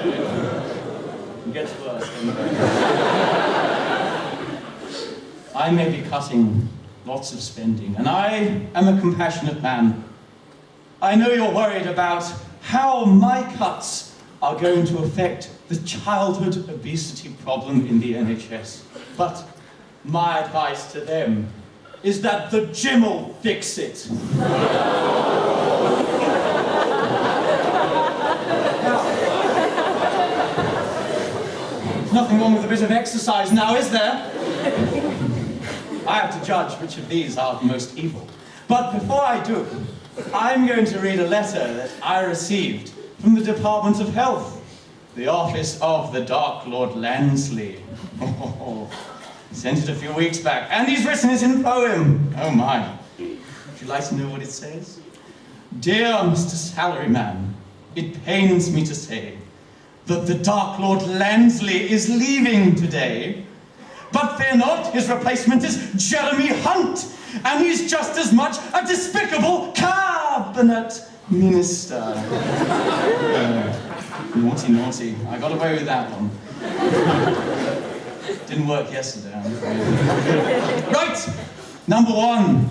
It gets worse, doesn't it? I may be cutting lots of spending, and I am a compassionate man. I know you're worried about how my cuts are going to affect the childhood obesity problem in the NHS. But my advice to them is that the gym will fix it. There's nothing wrong with a bit of exercise now, is there? I have to judge which of these are the most evil. But before I do, I'm going to read a letter that I received from the Department of Health, the office of the Dark Lord Lansley. Sent it a few weeks back, and he's written it in poem. Oh my. Would you like to know what it says? Dear Mr. Salaryman, it pains me to say that the Dark Lord Lansley is leaving today. But fear not, his replacement is Jeremy Hunt, and he's just as much a despicable cabinet minister. Naughty, naughty. I got away with that one. Didn't work yesterday, I'm afraid. Right, number one.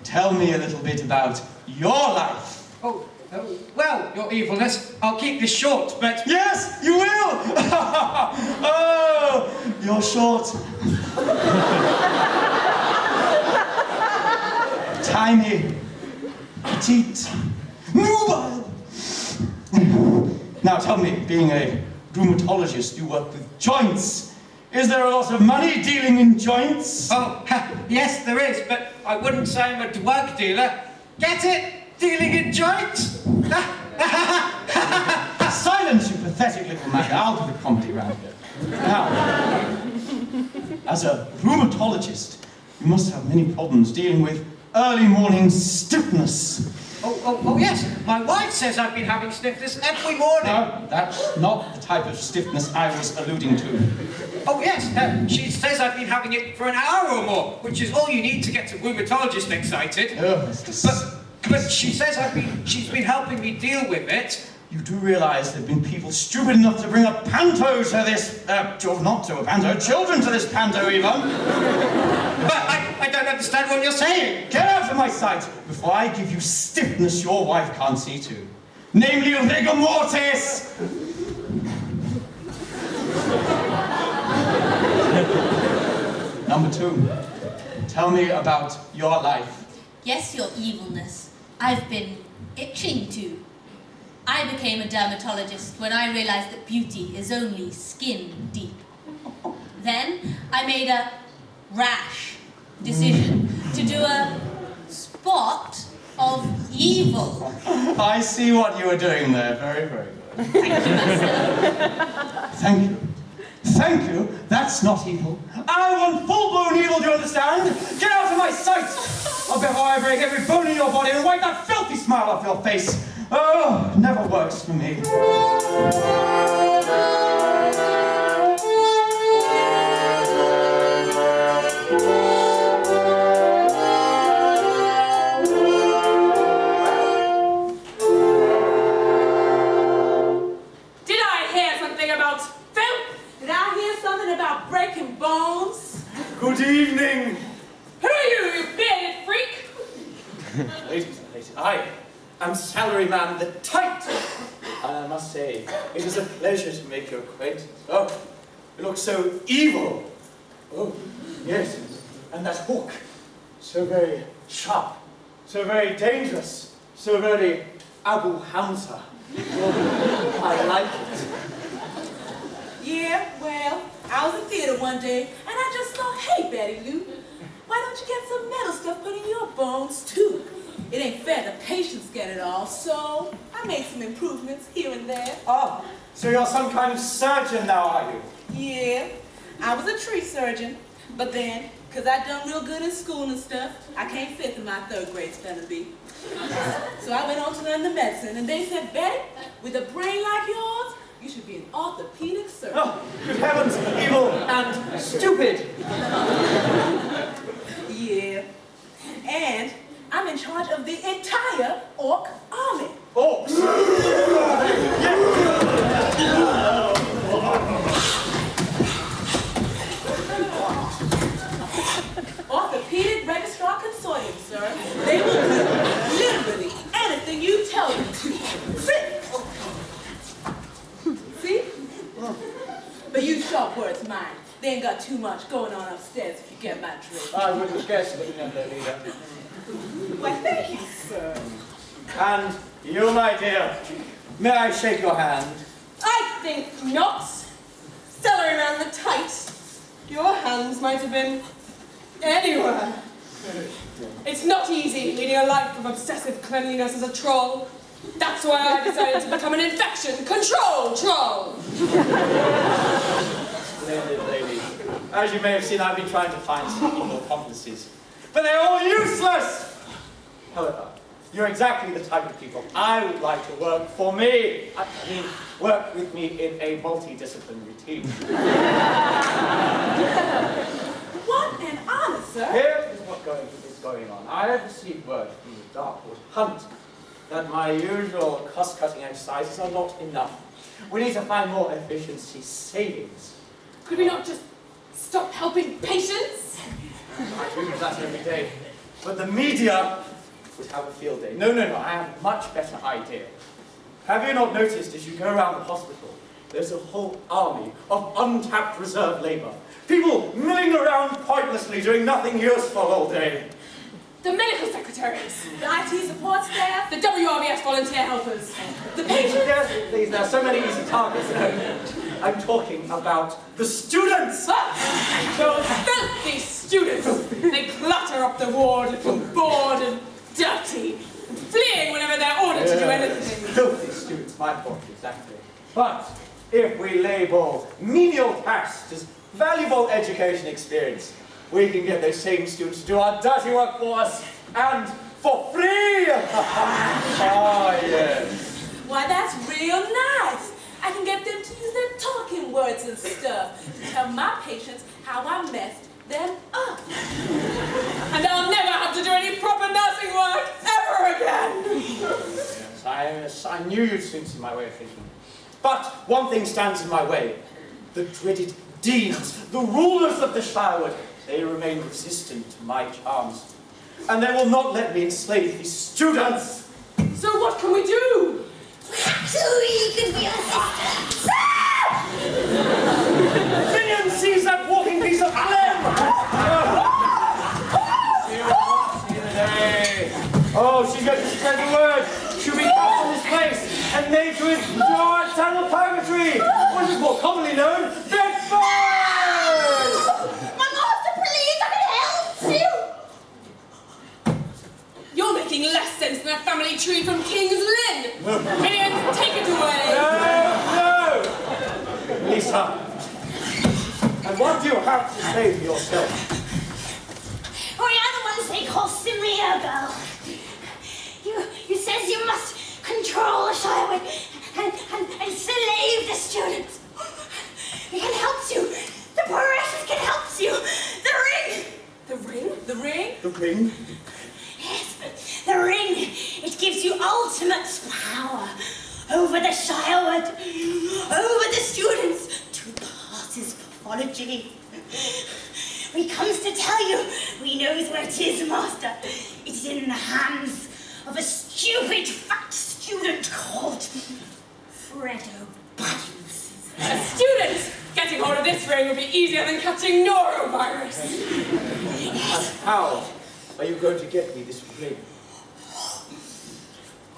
Tell me a little bit about your life. Well, your evilness, I'll keep this short, but... Yes, you will! Oh, you're short. Tiny, petite, mobile. Now tell me, being a rheumatologist, you work with joints. Is there a lot of money dealing in joints? Oh, yes, there is, but I wouldn't say I'm a drug dealer. Get it? Dealing in joints? Silence, you pathetic little man. I'll do the comedy round here. Now, as a rheumatologist, you must have many problems dealing with early morning stiffness. Oh, yes. My wife says I've been having stiffness every morning. No, that's not the type of stiffness I was alluding to. Oh, yes. She says I've been having it for an hour or more, which is all you need to get a rheumatologist excited. Oh, But she says she's been helping me deal with it. You do realize there have been people stupid enough to bring a panto to this, not to a panto, children to this panto even. But I don't understand what you're saying. Get out of my sight before I give you stiffness your wife can't see to. Namely, rigor mortis! Number two, tell me about your life. Yes, your evilness. I've been itching to. I became a dermatologist when I realized that beauty is only skin deep. Then I made a rash decision to do a spot of evil. I see what you were doing there. Very, very good. Thank you, Master. Thank you. Thank you. That's not evil. I want full-blown evil, do you understand? Get out of my sight! Before I break every bone in your body and wipe that filthy smile off your face. Oh, never works for me. Did I hear something about filth? Did I hear something about breaking bones? Good evening. Who are you bearded freak? Ladies and ladies, I am Salaryman the Tight. And I must say, it is a pleasure to make your acquaintance. Oh, you look so evil. Oh, yes, and that hook, so very sharp, so very dangerous, so very Abu Hamza. Oh, I like it. Yeah, well, I was in theater one day, and I just thought, hey, Betty Lou, why don't you get some metal stuff put in your bones, too? It ain't fair the patients get it all, so I made some improvements here and there. Ah, so you're some kind of surgeon now, are you? Yeah, I was a tree surgeon, but then, because I done real good in school and stuff, I came fifth in my third grade spelling bee. So I went on to learn the medicine, and they said, Betty, with a brain like yours, you should be an orthopedic surgeon. Oh, good heavens, evil and stupid. Yeah, and I'm in charge of the entire orc army. Orcs? Yes. But you sharp words mine. They ain't got too much going on upstairs if you get my drift. I wouldn't guess, but never, leader. Well, thank you, sir. And you, my dear, may I shake your hand? I think not. Celery man the tight. Your hands might have been anywhere. It's not easy leading a life of obsessive cleanliness as a troll. That's why I decided to become an infection control troll. Splendid lady. As you may have seen, I've been trying to find some evil accomplices, but they're all useless! However, you're exactly the type of people I would like to work for me. I mean, work with me in a multidisciplinary team. What an honor, sir. Here is what is going on. I have received word from the Darkwood Hunt that my usual cost-cutting exercises are not enough. We need to find more efficiency savings. Could we not just stop helping patients? I do that every day. But the media would have a field day. No, I have a much better idea. Have you not noticed as you go around the hospital, there's a whole army of untapped reserve labour? People milling around pointlessly, doing nothing useful all day. The medical secretaries. The IT support staff. The WRBS volunteer helpers. The patients. Yes, please, there are so many easy targets. I'm talking about the students! Those filthy students! They clutter up the ward, bored and dirty, and fleeing whenever they're ordered to do anything. Filthy students, my point, exactly. But if we label menial tasks as valuable education experience, we can get those same students to do our dirty work for us, and for free! Ah, yes. Why, that's real nice. I can get them to use their talking words and stuff to tell my patients how I messed them up. And I'll never have to do any proper nursing work ever again! Yes, I knew you'd soon see my way of thinking. But one thing stands in my way. The dreaded deans, the rulers of the Shirewood, they remain resistant to my charms. And they will not let me enslave these students! So what can we do? Actually, could be a sister. Minion, seize that walking piece of phlegm! See you today. Oh, she's going to spread the word. She'll be cast from this place and made to endure eternal purgatory, which is more commonly known, Bedford! My master, please, I can help you. You're making less sense than a family tree from King's Lynn! Minions, take it away! No! Lisa, and what do you have to say for yourself? We are the ones they call Simriogo. You says you must control the Shirewood and enslave the students. We can help you. The Precious can help you. The ring. The ring? The ring? The ring? Yes, the ring. It gives you ultimate power over the Shirewood, over the students, to passes pathology. We comes to tell you, we knows where it is, Master. It's in the hands of a stupid fat student called Fredo Buttons. A student! Getting hold of this ring would be easier than catching norovirus. And how are you going to get me this ring?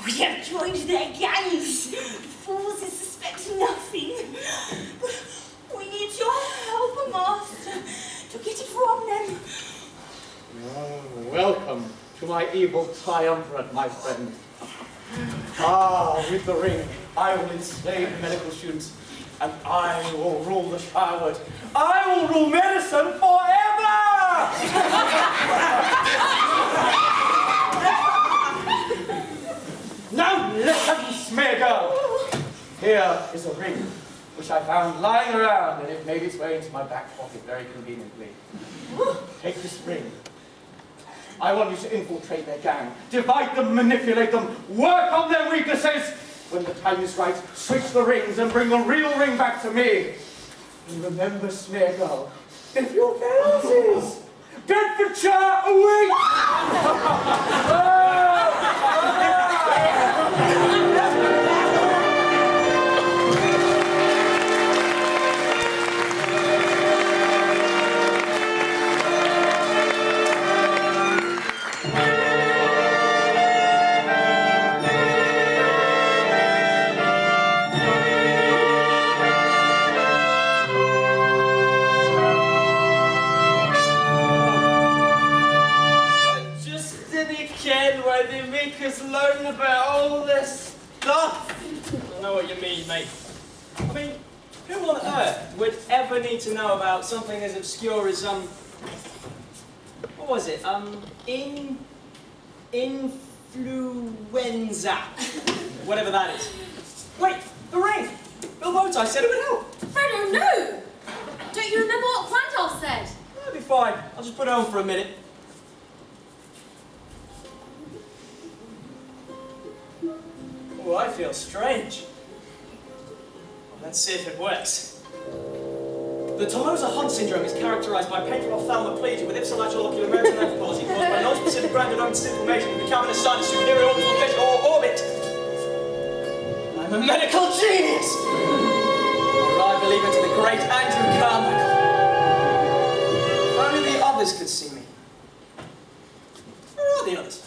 We have joined their gangs. Forces suspect nothing. We need your help, Master, to get it from them. Oh, welcome to my evil triumvirate, my friend. Ah, with the ring, I will enslave the medical students, and I will rule the Shirewood. I will rule medicine forever! Now listen, smear girl. Here is a ring, which I found lying around, and it made its way into my back pocket very conveniently. Take this ring. I want you to infiltrate their gang, divide them, manipulate them, work on their weaknesses. When the time is right, switch the rings and bring the real ring back to me. And remember, Smear Girl, if your fancies, Bedfordshire awaits! know what you mean, mate. I mean, who on earth would ever need to know about something as obscure as, what was it? Influenza. Whatever that is. Wait, the ring! Bill Bowtie said it would help. Fredo, no! Don't you remember what Quantoff said? That'll be fine. I'll just put it on for a minute. Oh, I feel strange. Well, let's see if it works. The Tolosa-Hunt syndrome is characterized by painful ophthalmoplegia with ipsilateral ocular meritonitis palsy caused by non-specific granulomatous inflammation of the cavernous sinus superior orbital fish or orbit. I'm a medical genius! Or I believe into the great Andrew Carmichael. If only the others could see me. Where are the others?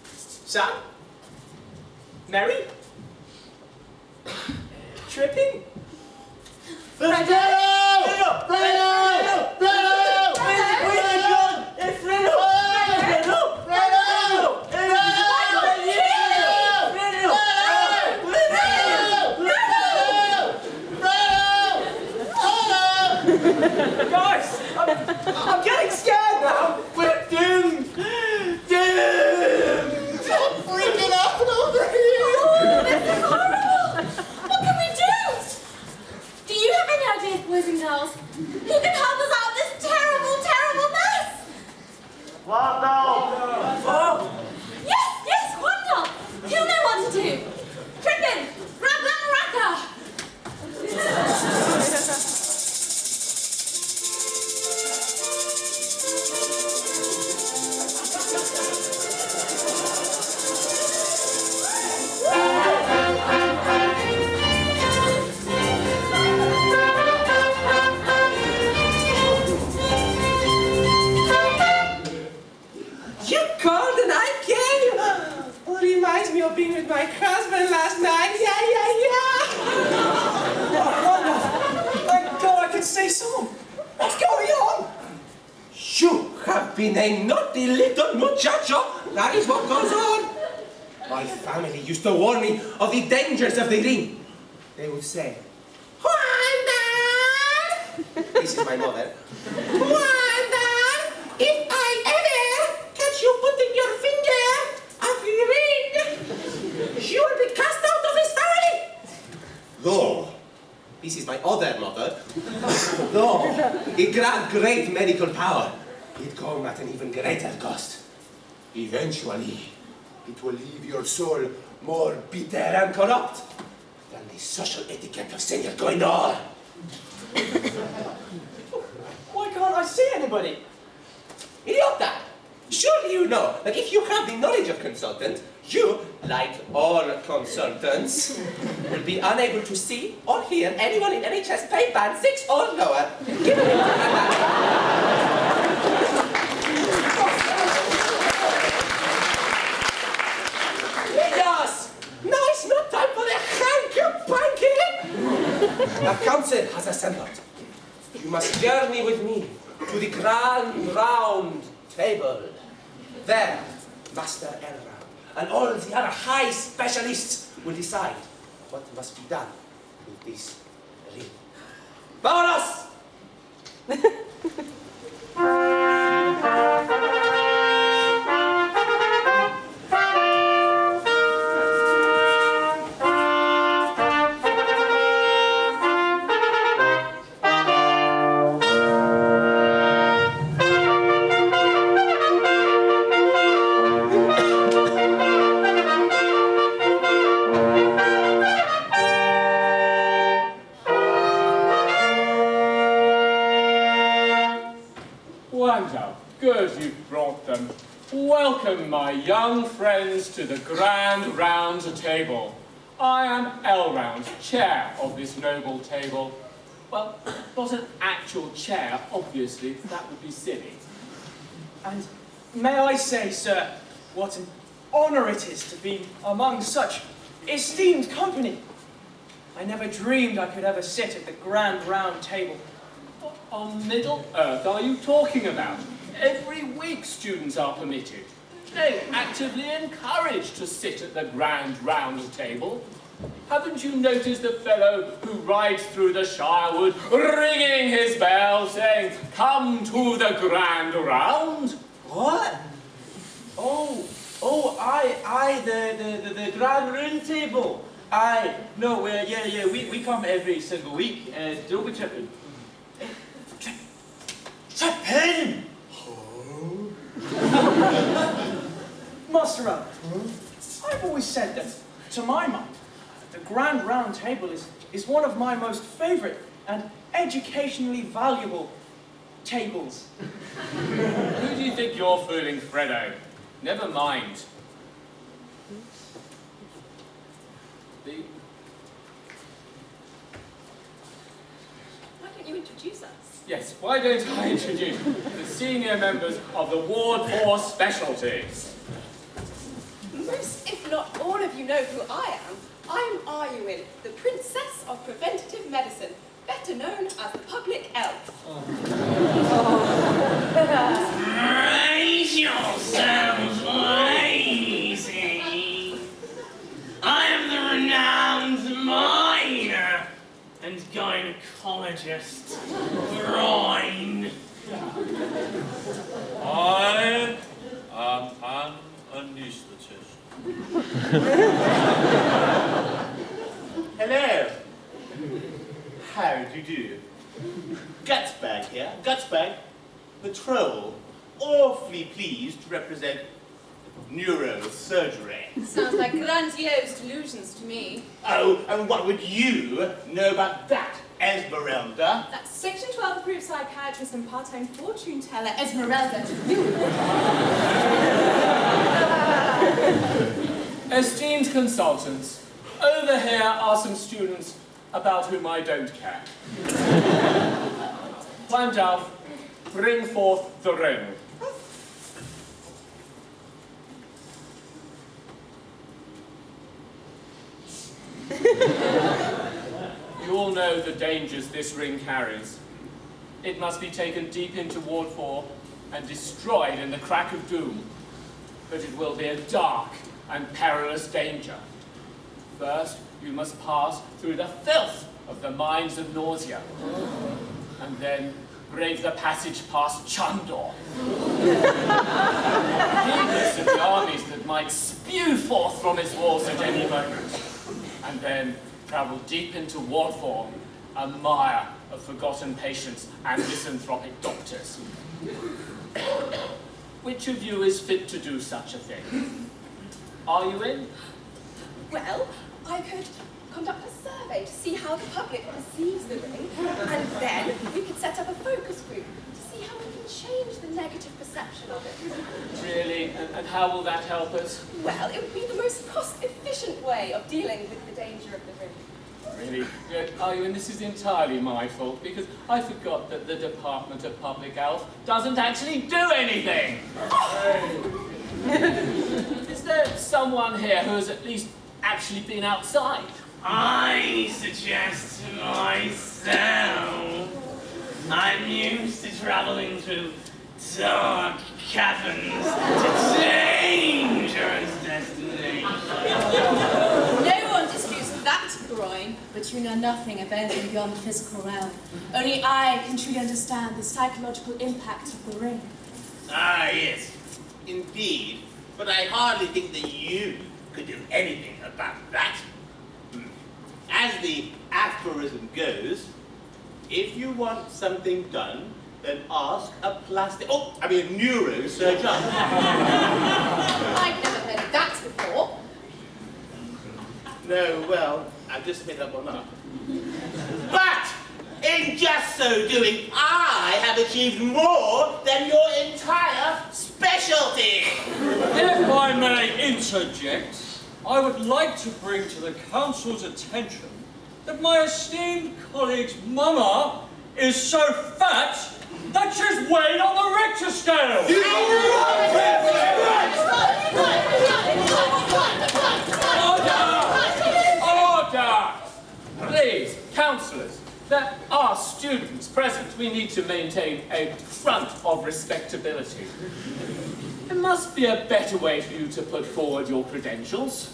Sam? Mary? Tripping? Fredo! Fredo! It's Fredo! Guys, I'm getting scared now. We're doomed! Doomed! I'm freaking out over here! This is horrible! What can we do? Do you have any ideas, boys and girls? Who can help us out of this terrible, terrible mess? Oh, Yes, Quantoff! He'll know what to do! Trippin! Grab that maraca! You called and I came. Well, it reminds me of being with my husband last night. Yeah. thank God I can see someone. What's going on? You have been a naughty little muchacho. That is what goes on. My family used to warn me of the dangers of the ring. They would say, Juan, this is my mother. Juan, if I ever catch you putting your finger up the ring, you will be cast out of this family. Though, this is my other mother. Though, it grant great medical power, it come at an even greater cost. Eventually, it will leave your soul more bitter and corrupt than the social etiquette of Senor Goinor. Why can't I see anybody? Idiota! Surely you know that if you have the knowledge of consultant, you, like all consultants, will be unable to see or hear anyone in NHS pay band 6 or lower. Give it Yes! Now it's not time for the hanky-panky! The council has assembled. You must journey with me to the grand round table. There, Master Elra and all the other high specialists will decide what must be done with this ring. Vámonos! Wanda, good you brought them. Welcome, my young friends, to the Grand Round Table. I am Elround, chair of this noble table. Well, not an actual chair, obviously, that would be silly. And may I say, sir, what an honour it is to be among such esteemed company. I never dreamed I could ever sit at the Grand Round Table. What on Middle Earth are you talking about? Every week students are permitted. They're actively encouraged to sit at the Grand Round Table. Haven't you noticed the fellow who rides through the Shirewood, ringing his bell, saying, "Come to the grand round"? What? The grand round table. No, we come every single week. Don't we, Trippin? Trippin! Master Owen, I've always said that, to my mind, the Grand Round Table is one of my most favourite and educationally valuable tables. Who do you think you're fooling, Freddo? Never mind. Why don't you introduce us? Yes, why don't I introduce the senior members of the Ward 4 specialties? Most, if not all of you know who I am. I'm Arwen, the Princess of Preventative Medicine, better known as the Public Elf. Raise yourselves, lazy. I am the renowned miner and gynecologist, Groin. I am an anaesthetist. Hello. How do you do? Gutsbag here. Gutsbag, the troll. Awfully pleased to represent neurosurgery. Sounds like grandiose delusions to me. Oh, and what would you know about that, Esmeralda? That's Section 12 approved psychiatrist and part-time fortune teller Esmeralda to you. Esteemed consultants, over here are some students about whom I don't care. Landau, bring forth the ring. You all know the dangers this ring carries. It must be taken deep into Ward 4 and destroyed in the crack of doom. But it will be a dark and perilous danger. First, you must pass through the filth of the mines of nausea, and then brave the passage past Chandor. Heedless of the armies that might spew forth from its walls at any moment, and then travel deep into Ward 4, a mire of forgotten patients and misanthropic doctors. Which of you is fit to do such a thing? Are you in? Well, I could conduct a survey to see how the public perceives the ring, and then we could set up a focus group to see how we can change the negative perception of it. Really? And how will that help us? Well, it would be the most cost-efficient way of dealing with the danger of the ring. Really? Are you? And this is entirely my fault, because I forgot that the Department of Public Health doesn't actually do anything! Is there someone here who has at least actually been outside? I suggest to myself, I'm used to traveling through dark caverns to dangerous destinations. No one disputes that, Groin, but you know nothing of anything beyond the physical realm. Only I can truly understand the psychological impact of the ring. Ah, yes, indeed. But I hardly think that you could do anything about that. As the aphorism goes, if you want something done, then ask a neurosurgeon. I've never heard of that before. No, well, I've just made that one up. But, in just so doing, I have achieved more than your entire specialty! If I may interject, I would like to bring to the Council's attention that my esteemed colleague's mama is so fat that she's weighed on the Richter scale! Order! Please, councillors, there are students present. We need to maintain a front of respectability. There must be a better way for you to put forward your credentials.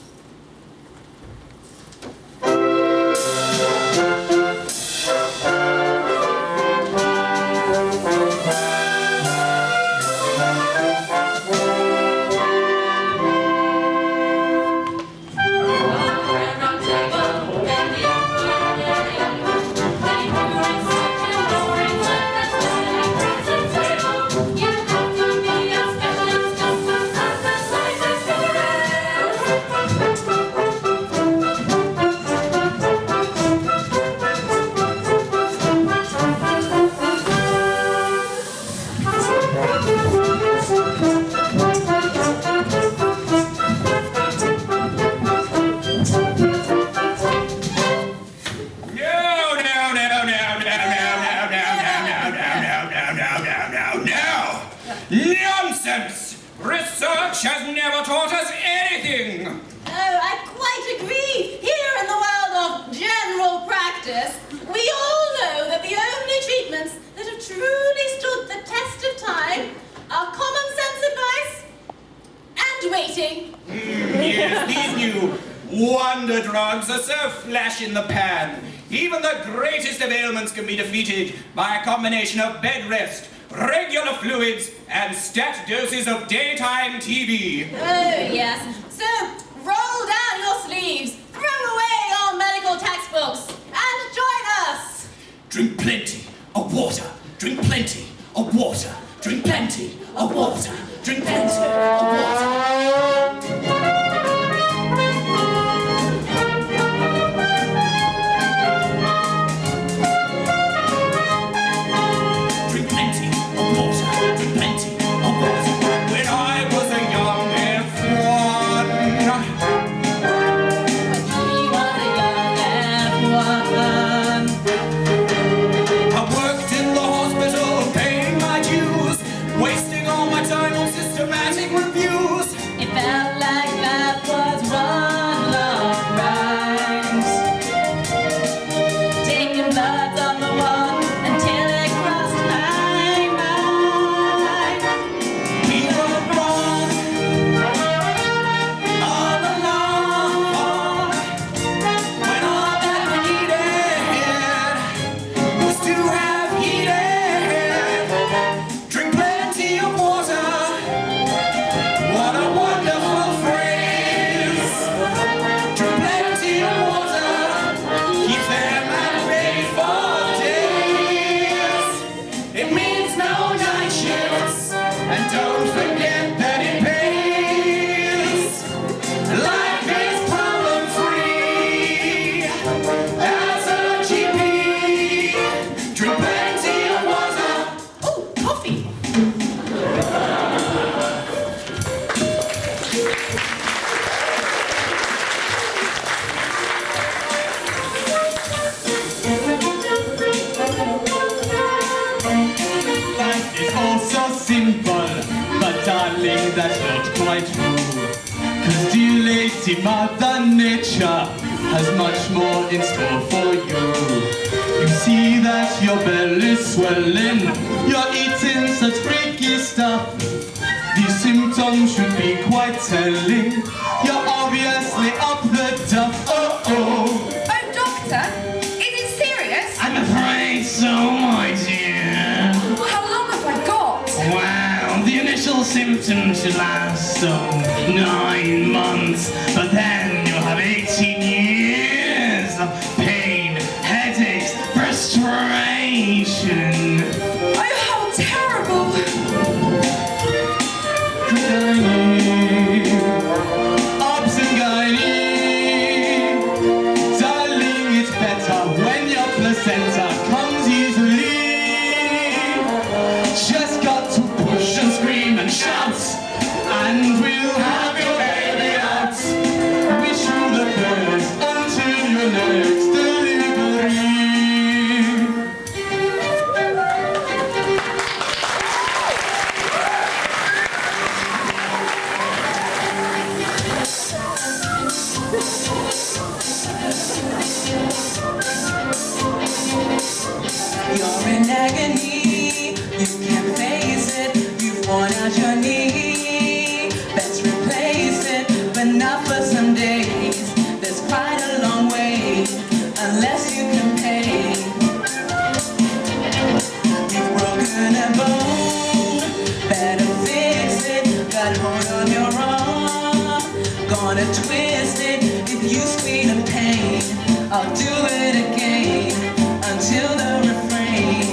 practice, we all know that the only treatments that have truly stood the test of time are common sense advice and waiting. Yes, these new wonder drugs are so flash in the pan. Even the greatest of ailments can be defeated by a combination of bed rest, regular fluids, and stat doses of daytime TV. Oh, yes. So, roll down your sleeves, throw away your medical textbooks, and join us. Drink plenty of water. Drink plenty of water. Drink plenty of water. Drink plenty of water. Drink plenty of water. Drink plenty of water. When I was a young F1, He was a young F1. I worked in the hospital, paying my dues, wasting all my time on systematic reviews. It felt like that was one long rhymes. Taking birds on the wall until it crossed my mind. We were wrong all along, when all that we needed was to have heated. Drink plenty of water. What a wonderful phrase. Drink plenty of water. Keep them at bay for days. It means no night shifts. And don't forget that it pays. Life is problem free. As a GP, drink plenty of water. Oh, coffee! Life is all so simple, but darling, that's not quite true. 'Cause dear lady Mother Nature has much more in store for you. You see that your belly's swelling, you're eating such freaky stuff. These symptoms should be quite telling. You're obviously up the duff. Oh, oh. Oh, doctor, is it serious? I'm afraid so, my dear. How long have I got? Well, the initial symptoms should last, 9 months, but then you'll have 18 years of pain, headaches, frustration. Oh, how terrible! Obs and gynae. Darling, it's better when your placenta comes easily. Just got to push and scream and shout, and we'll have your baby out. Wish you the best until your next delivery. You're in agony, you can't face it, you've worn out your knee. Let's replace it, but not for some days. There's quite a long way, unless you can pay. You've broken a bone, better fix it. Got hold on your arm, gonna twist it. If you scream in pain, I'll do it again until the refrain.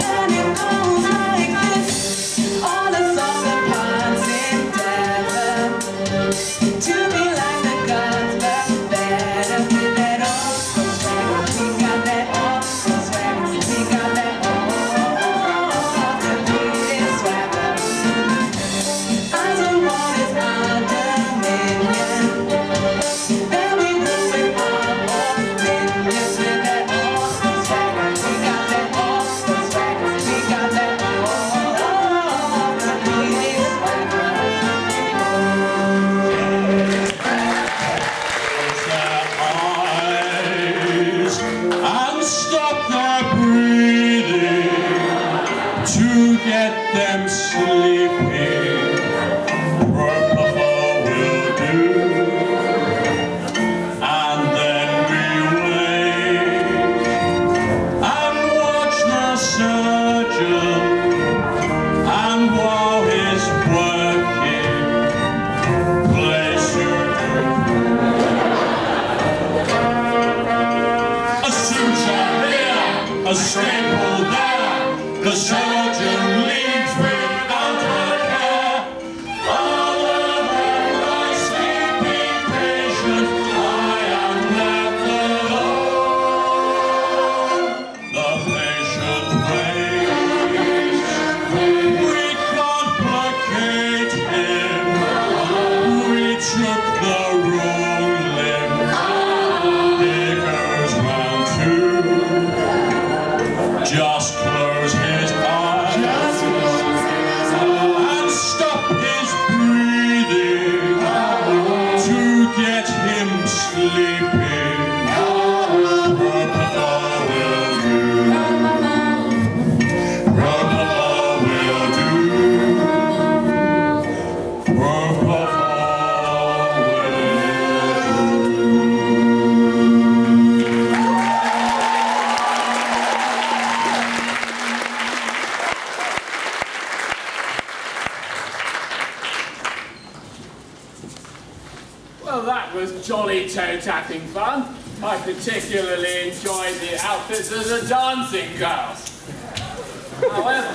And it goes like this. All the songs and parts endeavor to be like the gods, but better with that awesome swag. We got that awesome swag. We got that awesome swag. Eyes on what is our dominion. Then we look with all them sleeping, work Papa will do, and then we wait and watch the surgeon, and while he's working, play surgery. A suture here, a staple there, the surgeon leaves without a care. Other than my sleeping patient, I am left alone. The patient waits. We complicate him. We took the wrong limb. He goes round two. Just close his eyes and stop his breathing to get him sleeping. What Papa will do, what Papa will do, what Papa will do. Well, that was jolly toe-tapping fun. I particularly enjoyed the outfits of the dancing girls. However,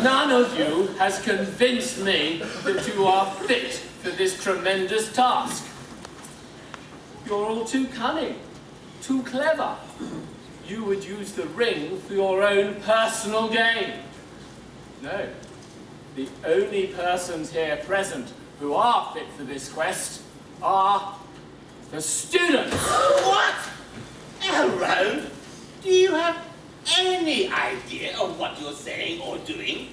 none of you has convinced me that you are fit for this tremendous task. You're all too cunning, too clever. You would use the ring for your own personal gain. No, the only persons here present who are fit for this quest are the students. What? Elrond, do you have any idea of what you're saying or doing?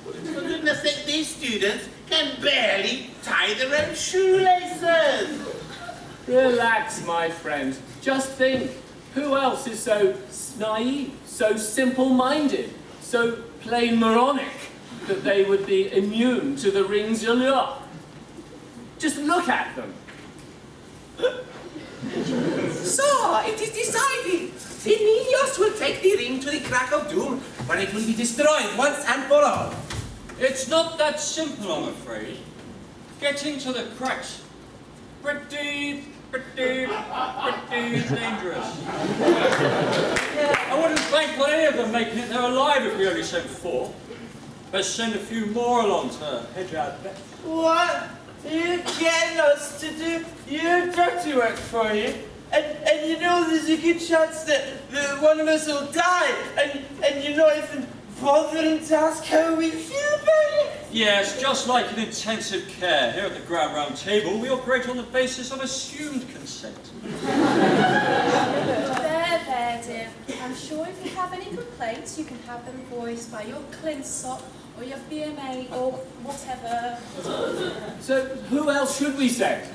For goodness sake, these students can barely tie their own shoelaces. Relax, my friend. Just think, who else is so naive, so simple-minded, so plain moronic that they would be immune to the ring's allure? Just look at them. So, it is decided. Emilios will take the ring to the crack of doom, where it will be destroyed once and for all. It's not that simple, I'm afraid. Getting to the cracks, pretty dangerous. I wouldn't bank on any of them making it there alive if we only sent 4. Best send a few more along to hedge our bets. What? You get us to do your dirty work for you? And you know there's a good chance that one of us will die, and you're not even bothering to ask how we feel about it? Yes, just like in intensive care. Here at the Grand Round Table, we operate on the basis of assumed consent. There, dear. I'm sure if you have any complaints, you can have them voiced by your Clinsop or your BMA or whatever. So, who else should we send?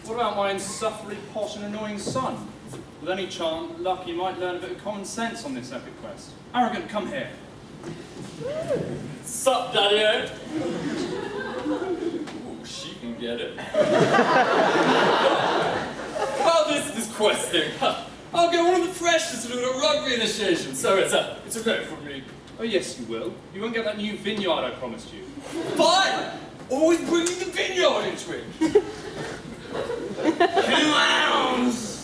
What about my insufferably posh and annoying son? With any chance, luck, he might learn a bit of common sense on this epic quest. Arrogant, come here. Sup, Daddy-O? Ooh, she can get it. Well, this quest thing. I'll get one of the freshest to do a rugby initiation, so it's a go for me. Oh yes, you will. You won't get that new vineyard I promised you. Fine! Always bringing the vineyard into it. Clowns!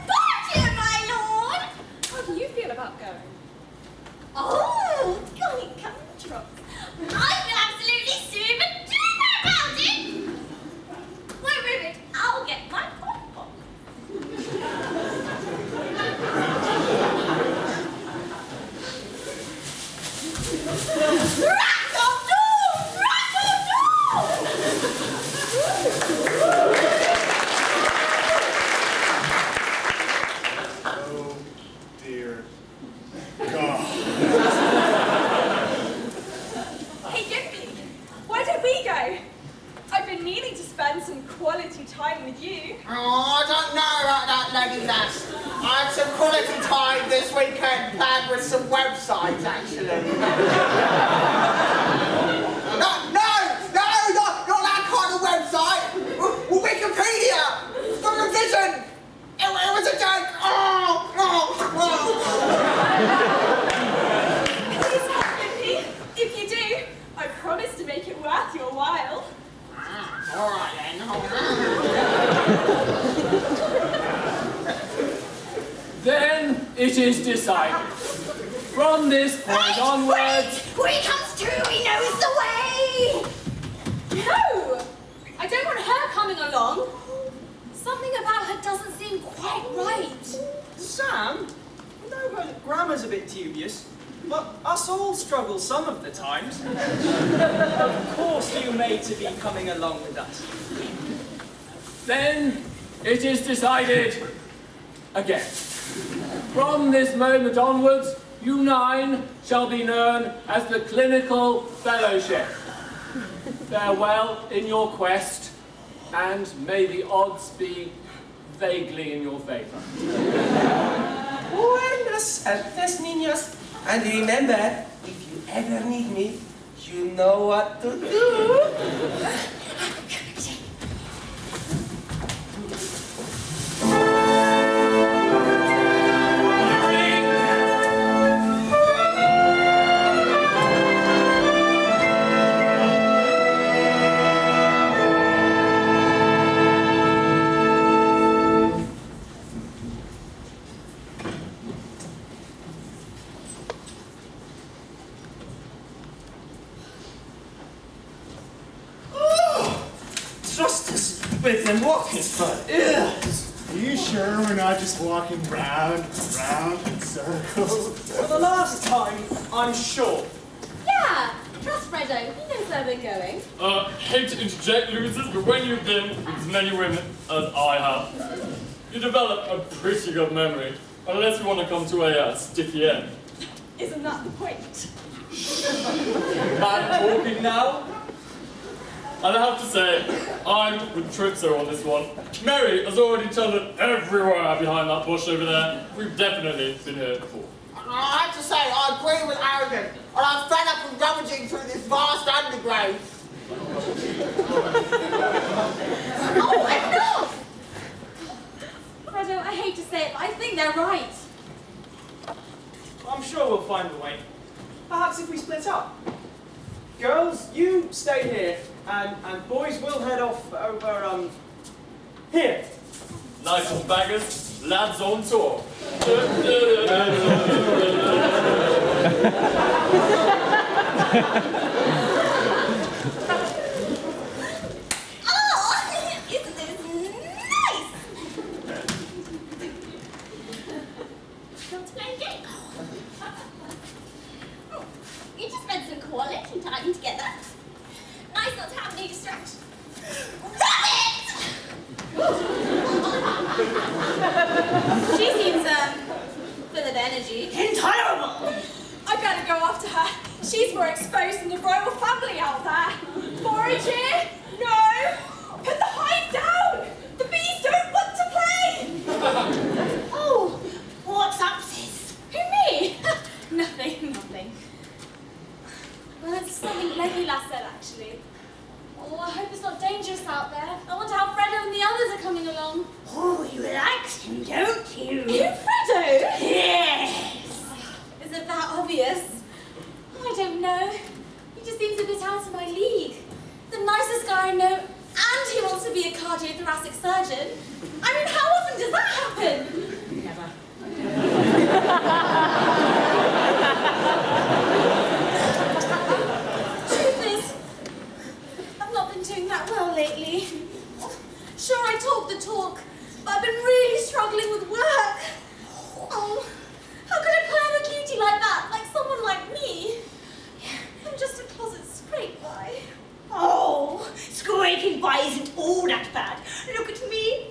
Gotcha, my lord! How do you feel about going? Oh, golly gumdrops. I feel absolutely super duper about it! Wait a minute, I'll get my popcorn. Rat of doom! Rat of Oh dear God. Hey, Gimpy, why don't we go? I've been meaning to spend some quality some quality time this weekend planned with some websites, actually. Not that kind of website! Wikipedia! From a vision! It was a joke! Please help me. If you do, I promise to make it worth your while. All right then. Then it is decided. From this point onwards... When he comes to, he knows the way! No! I don't want her coming along. Something about her doesn't seem quite right. Sam, I know her grammar's a bit dubious, but us all struggle some of the times. Of course you made to be coming along with us. Then it is decided again. From this moment onwards, you 9 shall be known as the Clinical Fellowship. Farewell in your quest, and may the odds be vaguely in your favour. Buenas tardes, niños. And remember, if you ever need me, you know what to do. With them walking fun. Are you sure we're not just walking round and round in circles? For the last time, I'm sure. Yeah, trust Fredo. He knows where we're going. Hate to interject, losers, but when you've been with as many women as I have, you develop a pretty good memory, unless you want to come to a sticky end. Isn't that the point? Man talking now? And I have to say, I'm with Tripso on this one. Mary has already told it everywhere behind that bush over there. We've definitely been here before. I have to say, I agree with Aragon, and I'm fed up with rummaging through this vast undergrowth. Oh, enough! Fredo, I hate to say it, but I think they're right. I'm sure we'll find a way. Perhaps if we split up. Girls, you stay here, and boys will head off over, here. Nice old baggers, lads on tour. Isn't this nice? Want to play a game? You just spent some quality time together. Nice not to have any distractions. Rabbit! She seems full of energy. Intolerable! I better go after her. She's more exposed than the royal family out there. Forage here? No! Put the hive down! The bees don't want to play! Oh, what's up, sis? Who, me? Nothing. Well, it's something Legolas said, actually. Oh, I hope it's not dangerous out there. I wonder how Fredo and the others are coming along. Oh, you like him, don't you? You, Fredo? Yes! Is it that obvious? Oh, I don't know. He just seems a bit out of my league. The nicest guy I know, and he wants to be a cardiothoracic surgeon. I mean, how often does that happen? Never. Truth is, I've not been doing that well lately. Sure, I talk the talk, but I've been really struggling with work. Oh, how could a clever cutie like that, like someone like me? I'm just a closet scrape by. Oh, scraping by isn't all that bad. Look at me.